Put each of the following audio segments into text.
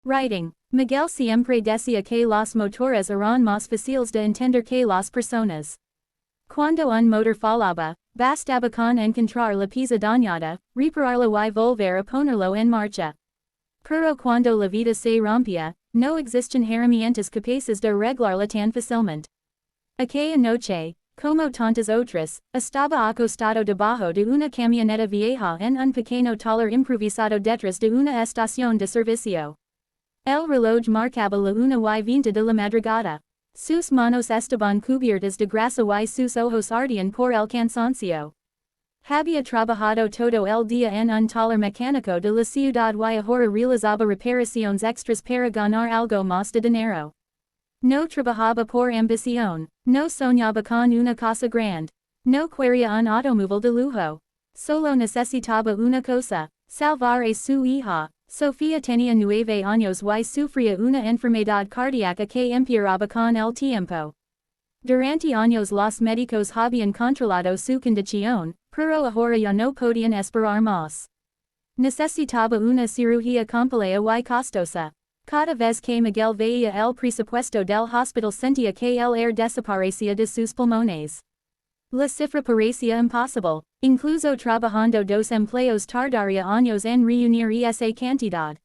Writing. Miguel siempre decía que los motores eran más fáciles de entender que las personas. Cuando un motor fallaba, bastaba con encontrar la pieza dañada, repararlo y volver a ponerlo en marcha. Pero cuando la vida se rompía, no existen herramientas capaces de arreglarla tan fácilmente. Aquella noche, como tantas otras, estaba acostado debajo de una camioneta vieja en un pequeño taller improvisado detrás de una estación de servicio. El reloj marcaba la 1:20 de la madrugada. Sus manos estaban cubiertas de grasa y sus ojos ardían por el cansancio. Había trabajado todo el día en un taller mecánico de la ciudad y ahora realizaba reparaciones extras para ganar algo más de dinero. No trabajaba por ambición, no soñaba con una casa grande, no quería un automóvil de lujo. Solo necesitaba una cosa, salvar a su hija. Sofía tenía 9 años y sufría una enfermedad cardíaca que empeoraba con el tiempo. Durante años los médicos habían controlado su condición, pero ahora ya no podían esperar más. Necesitaba una cirugía compleja y costosa. Cada vez que Miguel veía el presupuesto del hospital sentía que el aire desaparecía de sus pulmones. La cifra parecía imposible, incluso trabajando 2 empleos tardaría años en reunir esa cantidad.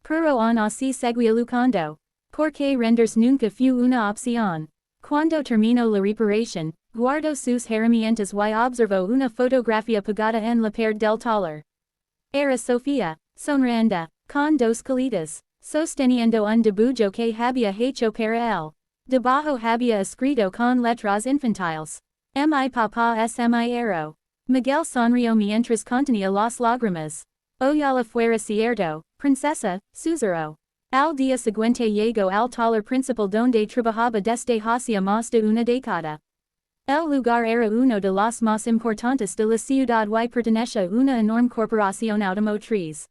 Pero aún así seguía luchando, porque rendirse nunca fue una opción. Cuando terminó la reparación, guardó sus herramientas y observó una fotografía pegada en la pared del taller. Era Sofía, sonriendo, con 2 colitas, sosteniendo un dibujo que había hecho para él. Debajo había escrito con letras infantiles: Mi papá es mi héroe. Miguel sonrió mientras contenía las lágrimas. Ojalá fuera cierto, princesa, susurró. Al día siguiente llegó al taller principal donde trabajaba desde hacía más de una década. El lugar era uno de los más importantes de la ciudad y pertenecía a una enorme corporación automotriz.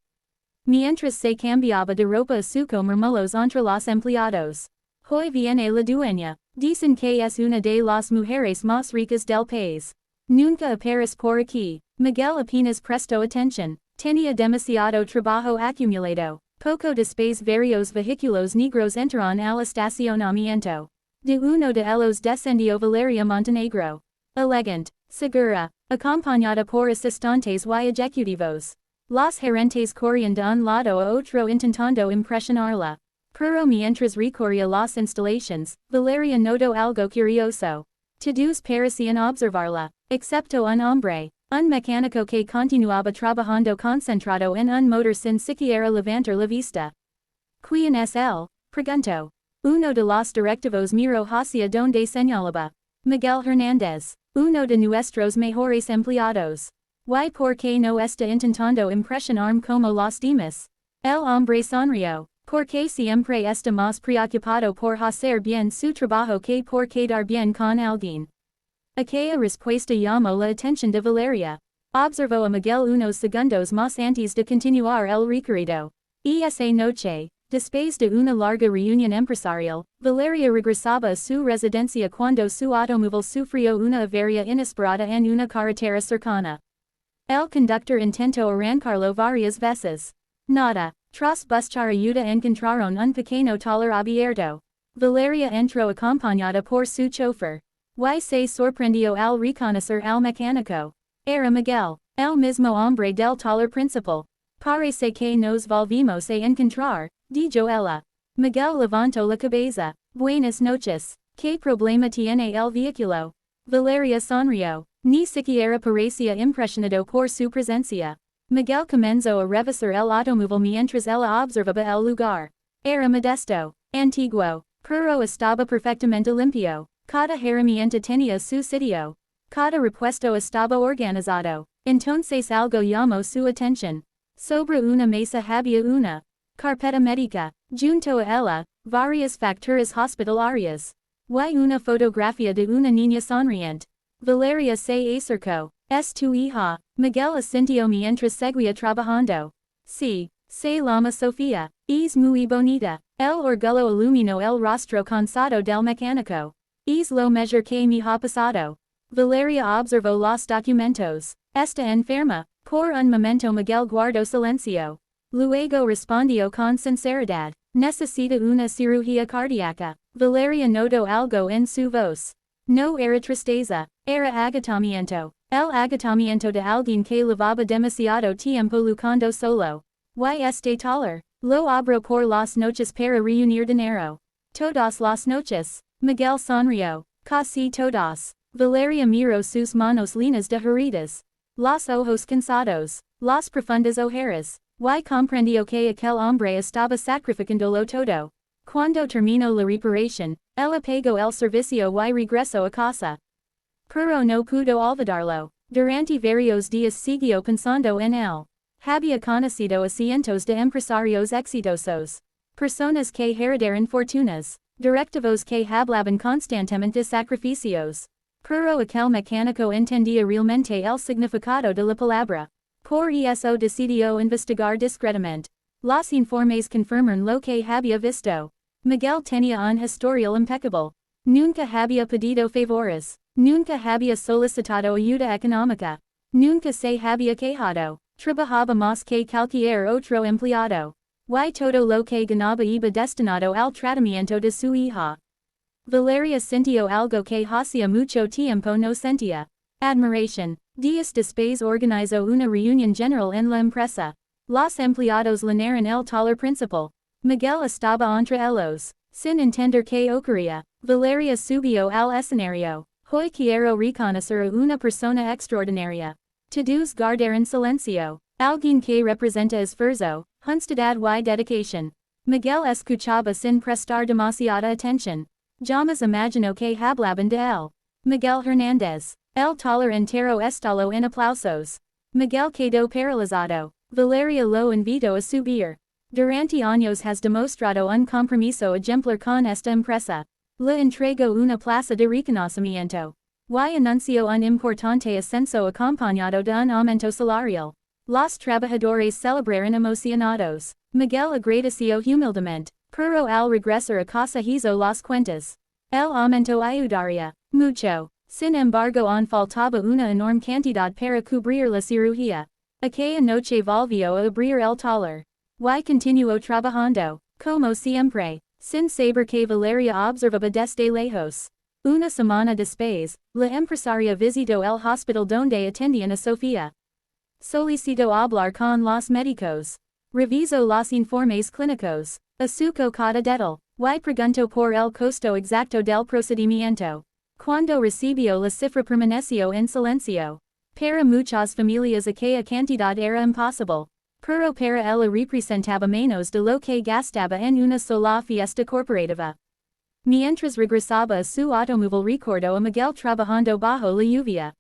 Mientras se cambiaba de ropa suco murmullos entre los empleados. Hoy viene la dueña. Dicen que es una de las mujeres más ricas del país. Nunca aparece por aquí. Miguel apenas prestó atención. Tenía demasiado trabajo acumulado. Poco después varios vehículos negros entraron al estacionamiento. De uno de ellos descendió Valeria Montenegro. Elegante, segura, acompañada por asistentes y ejecutivos. Los gerentes corrían de un lado a otro intentando impresionarla. Pero mientras recorría las instalaciones, Valeria notó algo curioso. Todos parecían observarla, excepto un hombre, un mecánico que continuaba trabajando concentrado en un motor sin siquiera levantar la vista. ¿Quién es él?, preguntó. Uno de los directivos miró hacia donde señalaba. Miguel Hernández, uno de nuestros mejores empleados. ¿Y por qué no está intentando impresionarme como los demás? El hombre sonrió. Porque siempre está más preocupado por hacer bien su trabajo que por quedar bien con alguien. Aquella respuesta llamó la atención de Valeria. Observó a Miguel unos segundos más antes de continuar el recorrido. Esa noche, después de una larga reunión empresarial, Valeria regresaba a su residencia cuando su automóvil sufrió una avería inesperada en una carretera cercana. El conductor intentó arrancarlo varias veces. Nada. Tras buscar ayuda encontraron un pequeño taller abierto. Valeria entró acompañada por su chofer. Y se sorprendió al reconocer al mecánico. Era Miguel, el mismo hombre del taller principal. Parece que nos volvimos a encontrar, dijo ella. Miguel levantó la cabeza. Buenas noches. ¿Qué problema tiene el vehículo? Valeria sonrió. Ni siquiera parecía impresionado por su presencia. Miguel comenzó a revisar el automóvil mientras ella observaba el lugar. Era modesto, antiguo, pero estaba perfectamente limpio. Cada herramienta tenía su sitio. Cada repuesto estaba organizado. Entonces algo llamó su atención. Sobre una mesa había una carpeta médica, junto a ella, varias facturas hospitalarias. Y una fotografía de una niña sonriente. Valeria se acercó. ¿Es tu hija? Miguel asintió mientras seguía trabajando. Sí, se llama Sofía. Es muy bonita. El orgullo iluminó el rostro cansado del mecánico. Es lo mejor que me ha pasado. Valeria observó los documentos. Está enferma. Por un momento Miguel guardó silencio. Luego respondió con sinceridad. Necesita una cirugía cardíaca. Valeria no do algo en su voz. No era tristeza, era agotamiento. El agotamiento de alguien que llevaba demasiado tiempo luchando solo. Y este taller. Lo abro por las noches para reunir dinero. Todas las noches. Miguel sonrió. Casi todas. Valeria miró sus manos llenas de heridas. Los ojos cansados. Las profundas ojeras. Y comprendió que aquel hombre estaba sacrificándolo todo. Cuando terminó la reparación, él apagó el servicio y regresó a casa. Pero no pudo olvidarlo. Durante varios días siguió pensando en él. Había conocido a cientos de empresarios exitosos. Personas que heredaron fortunas. Directivos que hablaban constantemente de sacrificios. Pero aquel mecánico entendía realmente el significado de la palabra. Por eso decidió investigar discretamente. Los informes confirman lo que había visto. Miguel tenía un historial impecable. Nunca había pedido favores. Nunca había solicitado ayuda económica. Nunca se había quejado. Trabajaba más que cualquier otro empleado. Y todo lo que ganaba iba destinado al tratamiento de su hija. Valeria sintió algo que hacía mucho tiempo no sentía. Admiración. Días después organizó una reunión general en la empresa. Los empleados llenaron el taller principal. Miguel estaba entre ellos. Sin entender qué ocurría, Valeria subió al escenario. Hoy quiero reconocer a una persona extraordinaria. Todos guardaron silencio. Alguien que representa esfuerzo, honestidad y dedicación. Miguel escuchaba sin prestar demasiada atención. Jamás imaginó que hablaban de él. Miguel Hernández. El taller entero estalló en aplausos. Miguel quedó paralizado. Valeria lo invitó a subir. Durante años has demostrado un compromiso ejemplar con esta empresa. Le entregó una plaza de reconocimiento. Y anunció un importante ascenso acompañado de un aumento salarial. Los trabajadores celebraron emocionados. Miguel agradeció humildemente, pero al regresar a casa hizo las cuentas. El aumento ayudaría mucho. Sin embargo, aún faltaba una enorme cantidad para cubrir la cirugía. Aquella noche volvió a abrir el taller. Y continuó trabajando, como siempre, sin saber que Valeria observaba desde lejos. Una semana después, la empresaria visitó el hospital donde atendían a Sofía. Solicitó hablar con los médicos. Revisó los informes clínicos. Asuco cada detalle. Y preguntó por el costo exacto del procedimiento. Cuando recibió la cifra permaneció en silencio. Para muchas familias aquella cantidad era imposible. Pero para ella representaba menos de lo que gastaba en una sola fiesta corporativa. Mientras regresaba a su automóvil recordó a Miguel trabajando bajo la lluvia.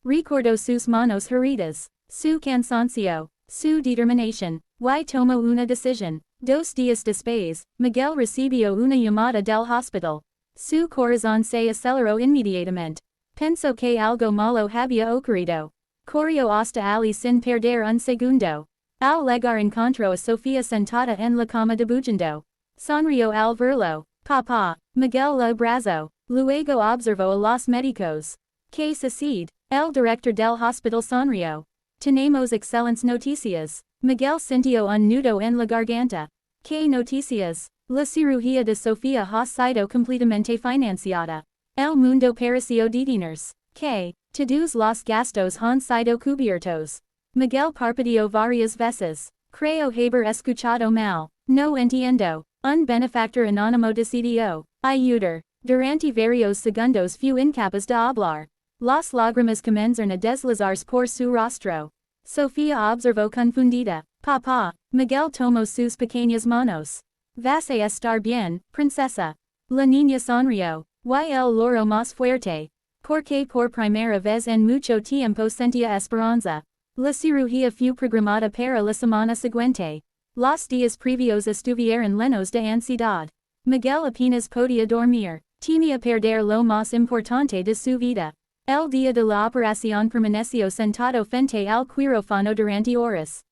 Recordó sus manos heridas, su cansancio, su determinación, y tomó una decisión. 2 días después, Miguel recibió una llamada del hospital. Su corazón se aceleró inmediatamente. Pensó que algo malo había ocurrido. Corrió hasta allí sin perder un segundo. Al llegar encontró a Sofía sentada en la cama debujando. Sonrió al verlo. Papá. Miguel la abrazó. Luego observó a los médicos. ¿Qué sucede? El director del hospital sonrió. Tenemos excelentes noticias. Miguel sintió un nudo en la garganta. ¿Qué noticias? La cirugía de Sofía ha sido completamente financiada. El mundo pareció detenerse. Que, todos los gastos han sido cubiertos. Miguel parpadeó varias veces. Creo haber escuchado mal. No entiendo. Un benefactor anónimo decidió ayudar. Durante varios segundos fue incapaz de hablar. Las lágrimas comenzaron a deslizarse por su rostro. Sofía observó confundida. Papá. Miguel tomó sus pequeñas manos. Vas a estar bien, princesa. La niña sonrió. Y el lloró más fuerte. Porque por primera vez en mucho tiempo sentía esperanza. La cirugía fue programada para la semana siguiente. Los días previos estuvieron llenos de ansiedad. Miguel apenas podía dormir. Temía perder lo más importante de su vida. El día de la operación permaneció sentado frente al quirófano durante horas.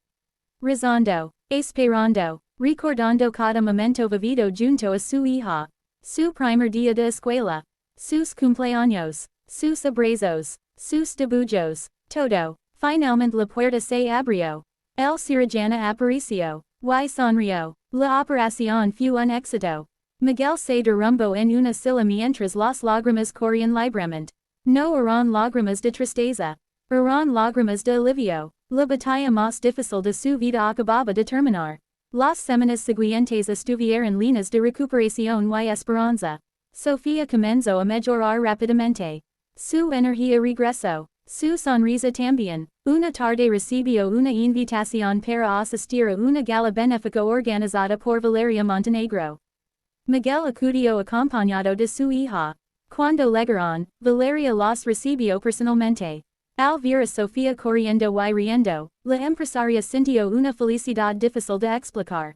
Rezando, esperando, recordando cada momento vivido junto a su hija. Su primer día de escuela. Sus cumpleaños. Sus abrazos. Sus dibujos. Todo. Finalmente la puerta se abrió. El cirujano apareció. Y sonrió. La operación fue un éxito. Miguel se derrumbó en una silla mientras las lágrimas corrían libremente. No eran lágrimas de tristeza. Eran lágrimas de alivio. La batalla más difícil de su vida acababa de terminar. Las semanas siguientes estuvieron llenas de recuperación y esperanza. Sofía comenzó a mejorar rápidamente. Su energía regresó. Su sonrisa también. Una tarde recibió una invitación para asistir a una gala benéfica organizada por Valeria Montenegro. Miguel acudió acompañado de su hija. Cuando llegaron, Valeria los recibió personalmente. Al ver a Sofía corriendo y riendo, la empresaria sintió una felicidad difícil de explicar.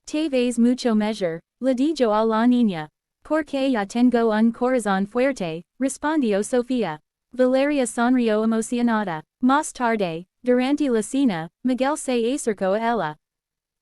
Te ves mucho mejor, le dijo a la niña. Porque ya tengo un corazón fuerte, respondió Sofía. Valeria sonrió emocionada. Más tarde, durante la cena, Miguel se acercó a ella.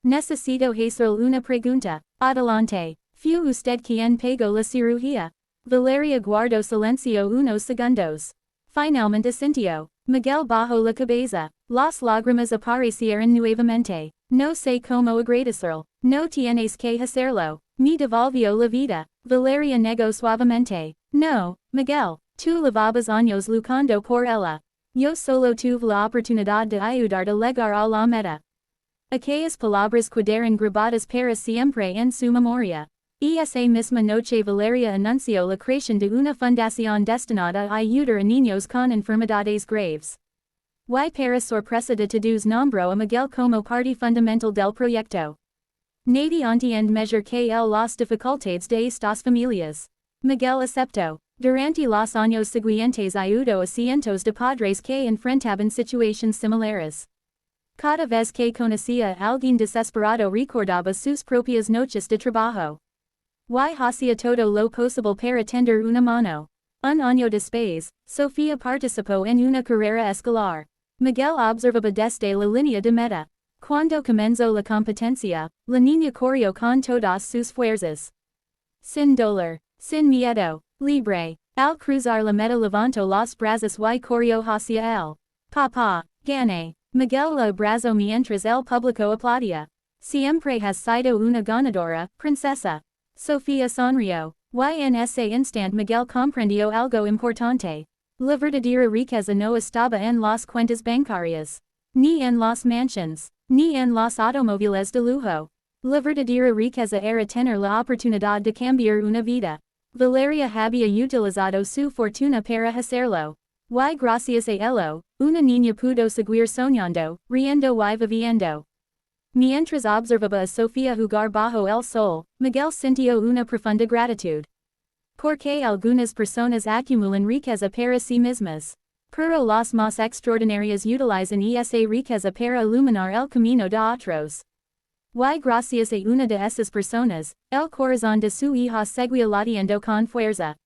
Necesito hacer una pregunta. Adelante. ¿Fue usted quien pagó la cirugía? Valeria guardó silencio unos segundos. Finalmente asintió. Miguel bajó la cabeza. Las lágrimas aparecieron nuevamente. No sé cómo agradecerlo. No tienes que hacerlo. Me devolvió la vida. Valeria negó suavemente. No, Miguel. Tú llevabas años luchando por ella. Yo solo tuve la oportunidad de ayudarte a llegar a la meta. Aquellas palabras quedaron grabadas para siempre en su memoria. Esa misma noche Valeria anunció la creación de una fundación destinada a ayudar a niños con enfermedades graves. Y para sorpresa de todos nombró a Miguel como parte fundamental del proyecto. Nadie entiende mejor que él las dificultades de estas familias. Miguel aceptó. Durante los años siguientes ayudó a cientos de padres que enfrentaban situaciones similares. Cada vez que conocía a alguien desesperado recordaba sus propias noches de trabajo. Y hacía todo lo posible para tender una mano. Un año después, Sofía participó en una carrera escolar. Miguel observaba desde la línea de meta. Cuando comenzó la competencia, la niña corrió con todas sus fuerzas. Sin dolor, sin miedo. Libre. Al cruzar la meta levantó los brazos y corrió hacia él. Papá, gané. Miguel la abrazó mientras el público aplaudía. Siempre has sido una ganadora, princesa. Sofía sonrió. Y en ese instante Miguel comprendió algo importante. La verdadera riqueza no estaba en las cuentas bancarias. Ni en las mansiones. Ni en los automóviles de lujo. La verdadera riqueza era tener la oportunidad de cambiar una vida. Valeria había utilizado su fortuna para hacerlo. Y gracias a ello, una niña pudo seguir soñando, riendo y viviendo. Mientras observaba a Sofía jugar bajo el sol, Miguel sintió una profunda gratitud. Porque algunas personas acumulan riqueza para sí mismas. Pero las más extraordinarias utilizan esa riqueza para iluminar el camino de otros. Y gracias a una de esas personas, el corazón de su hija seguía latiendo con fuerza.